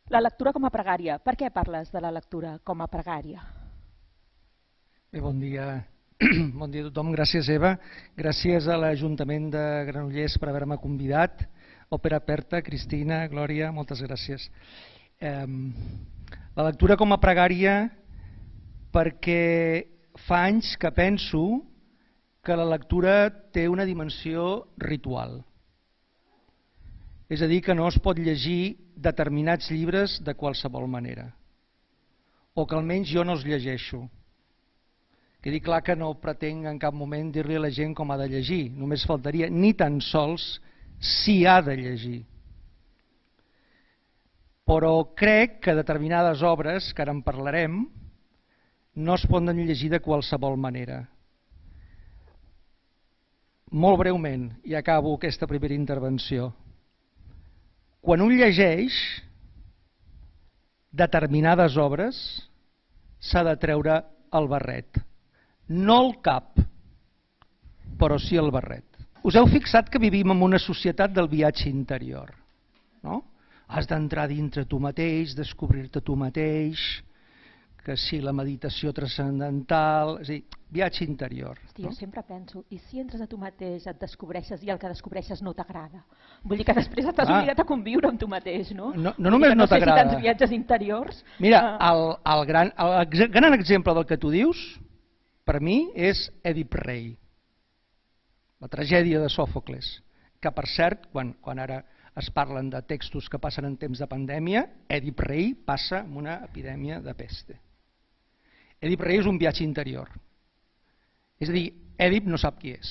La lectura com a pregària. Per què parles de la lectura com a pregària? Bé, bon dia. Bon dia a tothom. Gràcies, Eva. Gràcies a l'Ajuntament de Granollers per haver-me convidat. Òpera Aperta, Cristina, Glòria, moltes gràcies. La lectura com a pregària perquè fa anys que penso que la lectura té una dimensió ritual. És a dir, que no es pot llegir determinats llibres de qualsevol manera. O que almenys jo no els llegeixo. Quedi clar que no pretenc en cap moment dir-li a la gent com ha de llegir. Només faltaria, ni tan sols si ha de llegir. Però crec que determinades obres, que ara en parlarem, no es poden llegir de qualsevol manera. Molt breument, i acabo aquesta primera intervenció. Quan un llegeix determinades obres, s'ha de treure el barret. No el cap, però sí el barret. Us heu fixat que vivim en una societat del viatge interior, no? Has d'entrar dintre tu mateix, descobrir-te tu mateix, que sí, la meditació transcendental, és a dir, viatge interior. Hosti, jo sempre penso, i si entres a tu mateix, et descobreixes i el que descobreixes no t'agrada? Vull dir que després t'has obligat a conviure amb tu mateix, no? No només no t'agrada. No sé si tants viatges interiors... Mira, el gran exemple del que tu dius, per mi, és Èdip Rei, la tragèdia de Sòfocles, que per cert, quan ara es parlen de textos que passen en temps de pandèmia, Èdip Rei passa amb una epidèmia de peste. Èdip Rei és un viatge interior. És a dir, Èdip no sap qui és.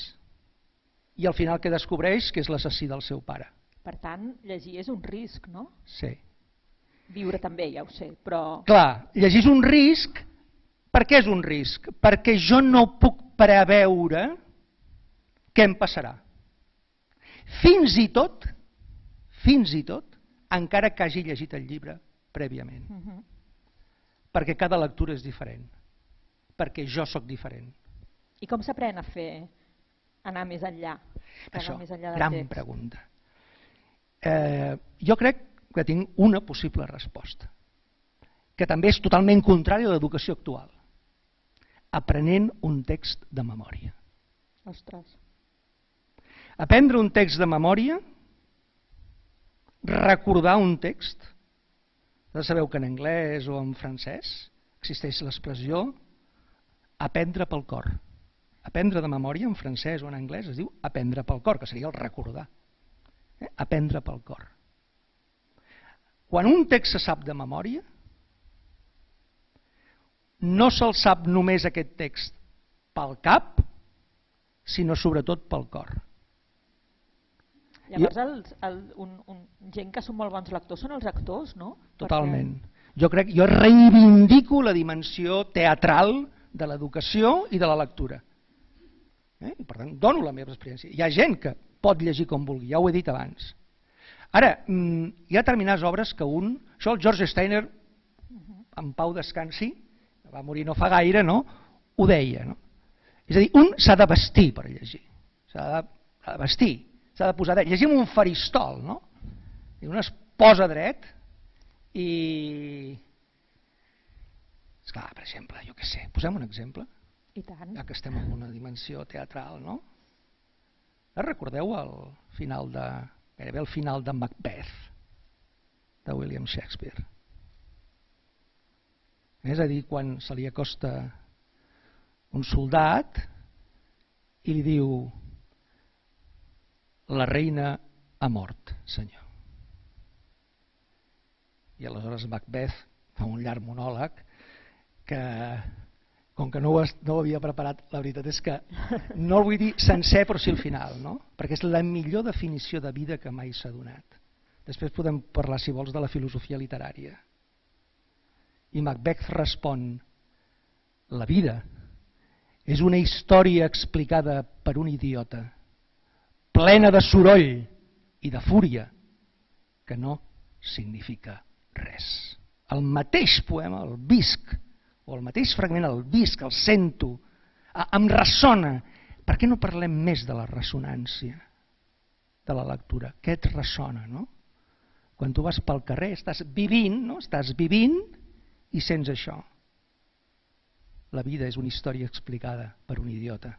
I al final que descobreix que és l'assassí del seu pare. Per tant, llegir és un risc, no? Sí. Viure també, ja ho sé, però... Clar, llegir és un risc. Per què és un risc? Perquè jo no puc preveure què em passarà. Fins i tot, encara que hagi llegit el llibre prèviament. Perquè cada lectura és diferent. Perquè jo sóc diferent. I com s'aprèn a anar més enllà? Això, gran pregunta. Jo crec que tinc una possible resposta, que també és totalment contrària a l'educació actual. Aprenent un text de memòria. Ostres. Aprendre un text de memòria, recordar un text, sabeu que en anglès o en francès existeix l'expressió aprendre pel cor. Aprendre de memòria en francès o en anglès es diu aprendre pel cor, que seria el recordar. Aprendre pel cor. Quan un text se sap de memòria, no se'l sap només aquest text pel cap, sinó sobretot pel cor. Llavors, gent que són molt bons lectors són els actors, no? Totalment. Jo reivindico la dimensió teatral de l'educació i de la lectura. I per tant, dono la meva experiència. Hi ha gent que pot llegir com vulgui, ja ho he dit abans. Ara, hi ha determinades obres que això el George Steiner, en pau descansi, va morir no fa gaire, no? Ho deia. No? És a dir, un s'ha de vestir per llegir. S'ha de vestir, s'ha de posar dret. Llegir amb un faristol, no? I un es posa dret i... Esclar, per exemple, jo què sé, posem un exemple. I tant. Ja que estem en una dimensió teatral, no? Recordeu gairebé el final de Macbeth, de William Shakespeare. És a dir, quan se li acosta un soldat i li diu la reina ha mort, senyor. I aleshores Macbeth fa un llarg monòleg que, com que no ho havia preparat, la veritat és que no el vull dir sencer, però sí el final, no? Perquè és la millor definició de vida que mai s'ha donat. Després podem parlar, si vols, de la filosofia literària. I Macbeth respon: la vida és una història explicada per un idiota, plena de soroll i de fúria, que no significa res. El mateix poema el visc, o el mateix fragment el visc, el sento, em ressona. Per què no parlem més de la ressonància de la lectura? Què et ressona, no? Quan tu vas pel carrer estàs vivint, no? Estàs vivint i sents això. La vida és una història explicada per un idiota,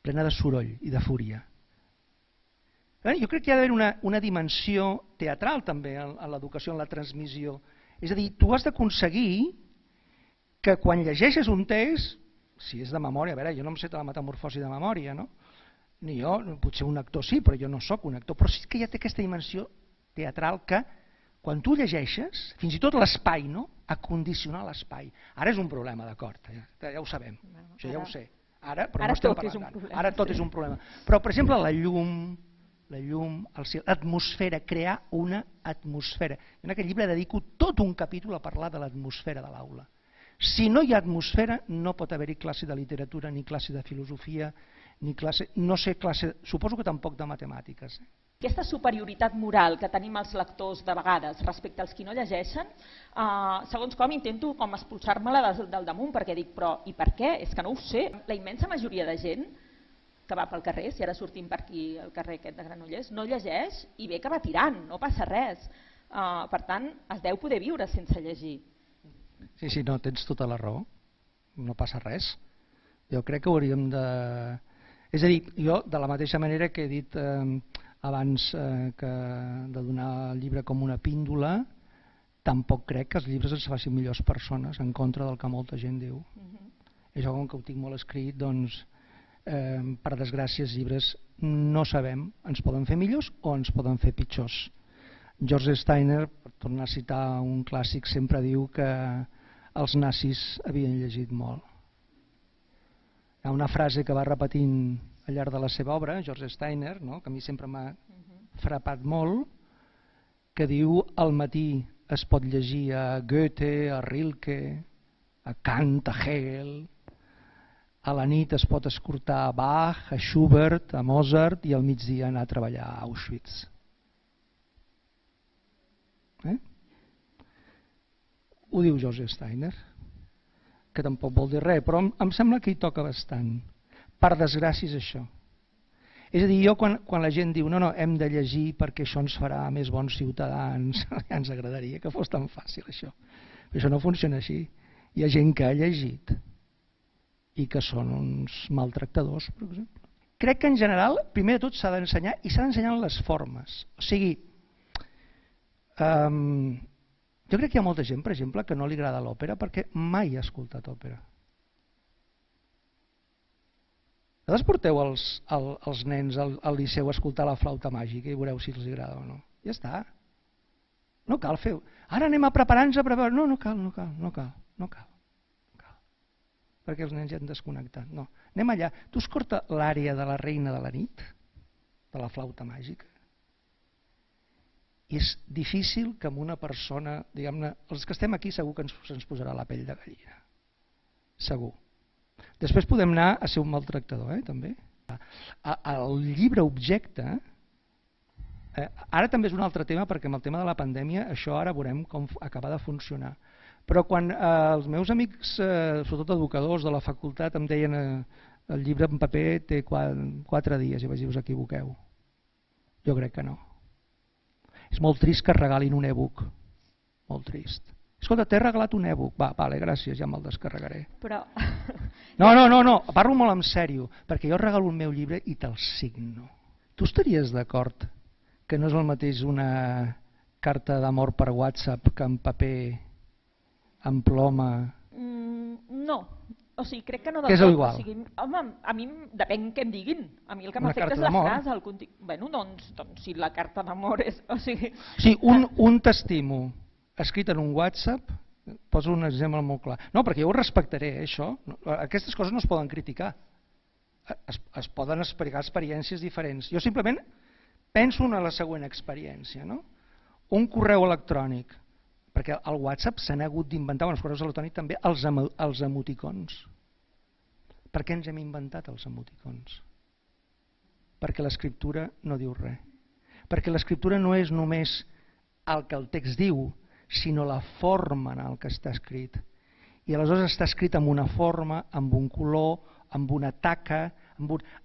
plena de soroll i de fúria. Jo crec que hi ha d'haver una dimensió teatral també en l'educació, en la transmissió. És a dir, tu has d'aconseguir que quan llegeixes un text, si és de memòria, a veure, jo no em sé la metamorfosi de memòria, no? Ni jo, potser un actor sí, però jo no sóc un actor, però sí que ja té aquesta dimensió teatral que quan tu llegeixes, fins i tot l'espai, no? Acondicionar l'espai. Ara és un problema, d'acord, ja ho sabem, això ja ho sé. Ara tot és un problema. Però, per exemple, la llum, l'atmosfera, crear una atmosfera. En aquest llibre dedico tot un capítol a parlar de l'atmosfera de l'aula. Si no hi ha atmosfera, no pot haver-hi classe de literatura, ni classe de filosofia, ni classe, no sé, classe, suposo que tampoc de matemàtiques. Aquesta superioritat moral que tenim els lectors de vegades respecte als qui no llegeixen, segons com intento com expulsar-me-la del damunt, perquè dic, però i per què? És que no ho sé. La immensa majoria de gent que va pel carrer, si ara sortim per aquí al carrer aquest de Granollers, no llegeix i ve que va tirant, no passa res. Per tant, es deu poder viure sense llegir. Sí, no, tens tota la raó, no passa res. Jo crec que hauríem de... És a dir, jo, de la mateixa manera que he dit abans que de donar el llibre com una píndola, tampoc crec que els llibres ens facin millors persones, en contra del que molta gent diu. Això, com que ho tinc molt escrit, doncs, per desgràcia, els llibres no sabem, ens poden fer millors o ens poden fer pitjors. George Steiner, per tornar a citar un clàssic, sempre diu que els nazis havien llegit molt. Hi ha una frase que va repetint al llarg de la seva obra, George Steiner, no? Que a mi sempre m'ha frapat molt, que diu al matí es pot llegir a Goethe, a Rilke, a Kant, a Hegel, a la nit es pot escoltar a Bach, a Schubert, a Mozart i al migdia anar a treballar a Auschwitz. Ho diu George Steiner, que tampoc vol dir res, però em sembla que hi toca bastant. Per desgràcia és això. És a dir, jo quan la gent diu no, hem de llegir perquè això ens farà més bons ciutadans, ja ens agradaria que fos tan fàcil això. Però això no funciona així. Hi ha gent que ha llegit i que són uns maltractadors, per exemple. Crec que en general, primer de tot s'ha d'ensenyar i s'ha d'ensenyar en les formes. O sigui, jo crec que hi ha molta gent, per exemple, que no li agrada l'òpera perquè mai ha escoltat òpera. Vosaltres porteu els nens al liceu a escoltar la flauta màgica i veureu si els agrada o no. Ja està. No cal fer... Ara anem a preparar-nos a preparar... No cal. Perquè els nens ja han desconnectat. No. Anem allà. Tu escolta l'àrea de la reina de la nit, de la flauta màgica. I és difícil que amb una persona, diguem-ne, els que estem aquí segur que ens posarà la pell de gallina. Segur. Després podem anar a ser un maltractador, també. El llibre objecte, ara també és un altre tema, perquè amb el tema de la pandèmia això ara veurem com acaba de funcionar. Però quan els meus amics, sobretot educadors de la facultat, em deien el llibre en paper té 4 dies, i vaig dir, us equivoqueu. Jo crec que no. És molt trist que regalin un e-book. Molt trist. Escolta, t'he regalat un e-book. Vale, gràcies, ja me'l descarregaré. Però... No, parlo molt en sèrio, perquè jo regalo el meu llibre i te'l signo. Tu estaries d'acord que no és el mateix una carta d'amor per WhatsApp que en paper, en ploma? No. O sigui, crec que no del tot. Que és igual? O sigui, home, a mi depèn què em diguin. A mi el que m'afecta és la frase, el contingut. Bueno, doncs si la carta d'amor és... O sigui, un t'estimo escrit en un WhatsApp, poso un exemple molt clar. No, perquè jo ho respectaré, això. Aquestes coses no es poden criticar. Es poden explicar experiències diferents. Jo simplement penso en la següent experiència, no? Un correu electrònic. Perquè al WhatsApp s'han hagut d'inventar, els correus electrònics també, els emoticons. Per què ens hem inventat els emoticons? Perquè l'escriptura no diu res. Perquè l'escriptura no és només el que el text diu, sinó la forma en el que està escrit. I aleshores està escrit amb una forma, amb un color, amb una taca...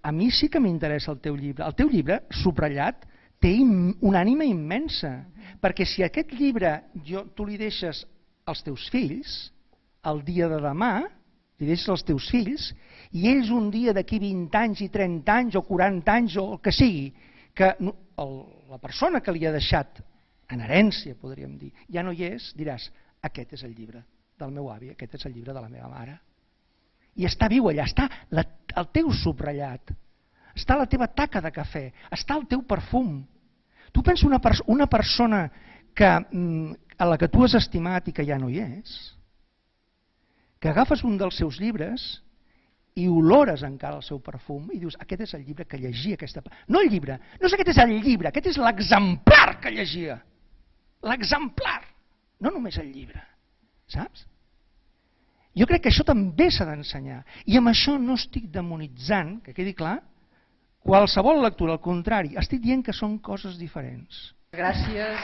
A mi sí que m'interessa el teu llibre. El teu llibre, subratllat, té una ànima immensa. Perquè si aquest llibre tu li deixes als teus fills, el dia de demà, li deixes als teus fills, i ells un dia d'aquí 20 anys i 30 anys o 40 anys o el que sigui, que la persona que li ha deixat en herència, podríem dir, ja no hi és, diràs, aquest és el llibre del meu avi, aquest és el llibre de la meva mare. I està viu allà, està el teu subratllat, està la teva taca de cafè, està el teu perfum. Tu pensa una persona a la que tu has estimat i que ja no hi és, que agafes un dels seus llibres i olores encara el seu perfum i dius, aquest és el llibre que llegia aquesta... No el llibre, no és aquest és el llibre, aquest és l'exemplar que llegia. L'exemplar, no només el llibre, saps? Jo crec que això també s'ha d'ensenyar. I amb això no estic demonitzant, que quedi clar, qualsevol lectura, al contrari, estic dient que són coses diferents. Gràcies.